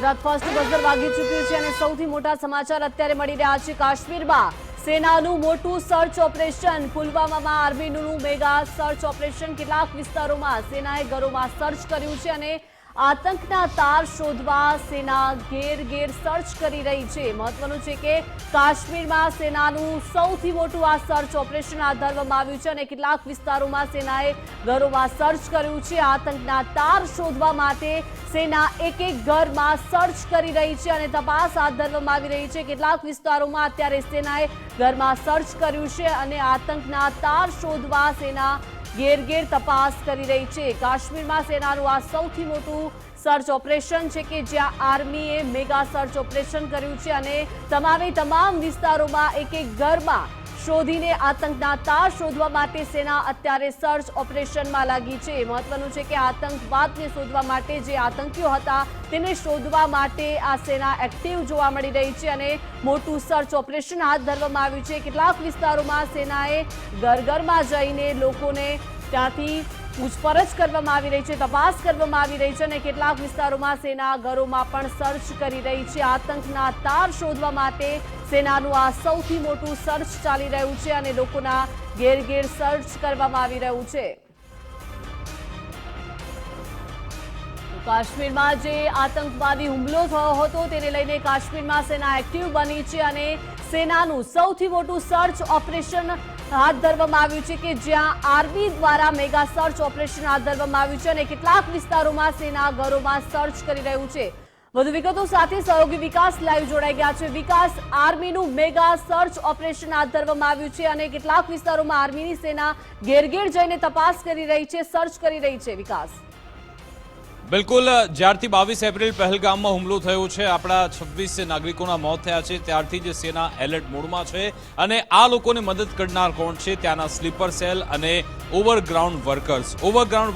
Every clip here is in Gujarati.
ગુજરાત ફર્સ્ટ બઝર વાગી ચૂક્યું છે અને સૌથી મોટા સમાચાર અત્યારે મળી રહ્યા છે કાશ્મીરમાં સેનાનું મોટું સર્ચ ઓપરેશન પુલવામામાં આર્મીનું મેગા સર્ચ ઓપરેશન કેટલાક વિસ્તારોમાં સેનાએ ઘરોમાં સર્ચ કર્યું છે અને આતંકના તાર શોધવા સેના ઘેર સર્ચ કરી રહી છે। મહત્વનું છે કે કાશ્મીરમાં સેનાનું સૌથી મોટું આ સર્ચ ઓપરેશન હાથ ધરવામાં આવ્યું છે અને કેટલાક વિસ્તારોમાં સેનાએ ઘરોમાં સર્ચ કર્યું છે। આતંકના તાર શોધવા માટે સેના એક ઘરમાં સર્ચ કરી રહી છે અને તપાસ હાથ ધરવામાં આવી રહી છે। કેટલાક વિસ્તારોમાં અત્યારે સેનાએ ઘરમાં સર્ચ કર્યું છે અને આતંકના તાર શોધવા સેના ઘેર તપાસ કરી રહી છે। કાશ્મીરમાં સેનાનું આ સૌથી મોટું સર્ચ ઓપરેશન છે કે જ્યાં આર્મીએ મેગા સર્ચ ઓપરેશન કર્યું છે અને તમામ વિસ્તારોમાં એક ઘરમાં શોધીને આતંકના તાર શોધવા માટે સેના અત્યારે સર્ચ ઓપરેશનમાં લાગી છે। મહત્વનું છે કે આતંકવાદને શોધવા માટે જે આતંકીઓ હતા તેને શોધવા માટે આ સેના એક્ટિવ જોવા મળી રહી છે અને મોટું સર્ચ ઓપરેશન હાથ ધરવામાં આવ્યું છે। કેટલાક વિસ્તારોમાં સેનાએ ઘરમાં જઈને લોકોને ત્યાંથી પૂછપરછ કરવામાં આવી રહી છે, તપાસ કરવામાં આવી રહી છે અને કેટલાક વિસ્તારોમાં સેના ઘરોમાં પણ સર્ચ કરી રહી છે। આતંકના તાર શોધવા માટે સેનાનું આ સૌથી મોટું સર્ચ ચાલી રહ્યું છે અને લોકોના ઘેર સર્ચ કરવામાં આવી રહ્યું છે। કાશ્મીરમાં જે આતંકવાદી હુમલો થયો હતો તેને લઈને કાશ્મીરમાં સેના એક્ટિવ બની છે અને સેનાનું સૌથી મોટું સર્ચ ઓપરેશન હાથ ધરવામાં આવ્યું છે કે જ્યાં આર્મી દ્વારા મેગા સર્ચ ઓપરેશન હાથ ધરવામાં આવ્યું છે અને કેટલાક વિસ્તારોમાં સેના ઘરોમાં સર્ચ કરી રહ્યું છે। વધુ વિગતો સાથે સહયોગી વિકાસ લાઈવ જોડાઈ ગયા છે। વિકાસ, આર્મીનું મેગા સર્ચ ઓપરેશન હાથ ધરવામાં આવ્યું છે અને કેટલાક વિસ્તારોમાં આર્મીની સેના ઘેર જઈને તપાસ કરી રહી છે, સર્ચ કરી રહી છે। વિકાસ, બિલકુલ, જ્યારથી 22 એપ્રિલ પહેલગામમાં હુમલો થયો છે, આપણા 26 નાગરિકોના મોત થયા છે, ત્યારથી જ સેના એલર્ટ મોડમાં છે અને આ લોકોને મદદ કરનાર કોણ છે? ત્યાંના સ્લીપર સેલ અને ઓવરગ્રાઉન્ડ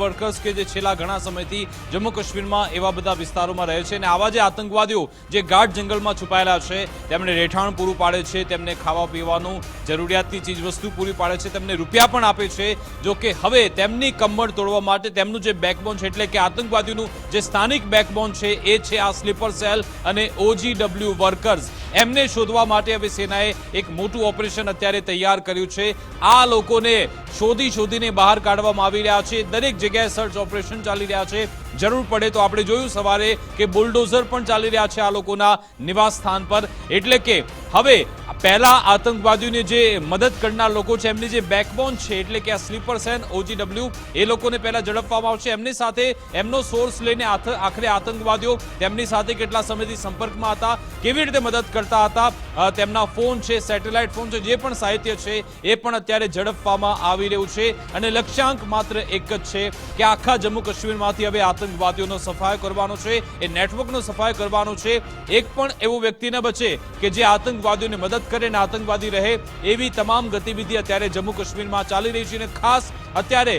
વર્કર્સ કે જે છેલ્લા ઘણા સમયથી જમ્મુ કાશ્મીરમાં એવા બધા વિસ્તારોમાં રહે છે અને આવા જે આતંકવાદીઓ જે ગાઢ જંગલમાં છુપાયેલા છે તેમને રહેઠાણ પૂરું પાડે છે, તેમને ખાવા પીવાનું જરૂરિયાતની ચીજવસ્તુ પૂરી પાડે છે, તેમને રૂપિયા પણ આપે છે। જો કે હવે તેમની કમર તોડવા માટે તેમનું જે બેકબોન છે એટલે કે આતંકવાદીઓનું જે સ્થાનિક બેકબોન છે એ છે આ સ્લીપર સેલ અને OGW વર્કર્સ। એમને શોધવા માટે હવે સેનાએ એક મોટું ઓપરેશન અત્યારે તૈયાર કર્યું છે। આ લોકોને શોધીને બહાર કાઢવામાં આવી રહ્યા છે। દરેક જગ્યાએ સર્ચ ઓપરેશન ચાલી રહ્યા છે। જરૂર પડે તો આપણે જોયું સવારે કે બુલડોઝર પણ ચાલી રહ્યા છે આ લોકોના નિવાસ સ્થાન પર। એટલે કે હવે પહેલા આતંકવાદીઓને જે મદદ કરનાર લોકો છે એમની જે બેકબોન છે એટલે કે આ સ્લીપર સેલ OGW એ લોકોને પહેલા ઝડપવામાં આવશે। એમની સાથે એમનો સોર્સ લઈને આખરે આતંકવાદીઓ તેમની સાથે કેટલા સમયથી સંપર્કમાં હતા, કેવી રીતે મદદ કરતા હતા, તેમના ફોન છે, સેટેલાઇટ ફોન છે, જે પણ સાહિત્ય છે એ પણ અત્યારે ઝડપવામાં આવી રહ્યું છે અને લક્ષ્યાંક માત્ર એક જ છે કે આખા જમ્મુ કાશ્મીરમાંથી હવે આતંકવાદીઓનો સફાયો કરવાનો છે, એ નેટવર્કનો સફાયો કરવાનો છે। એક પણ એવો વ્યક્તિ ન બચે કે જે આતંકવાદીઓને મદદ કરે અને આતંકવાદી રહે, એવી તમામ ગતિવિધિ અત્યારે જમ્મુ કાશ્મીરમાં ચાલી રહી છે અને ખાસ અત્યારે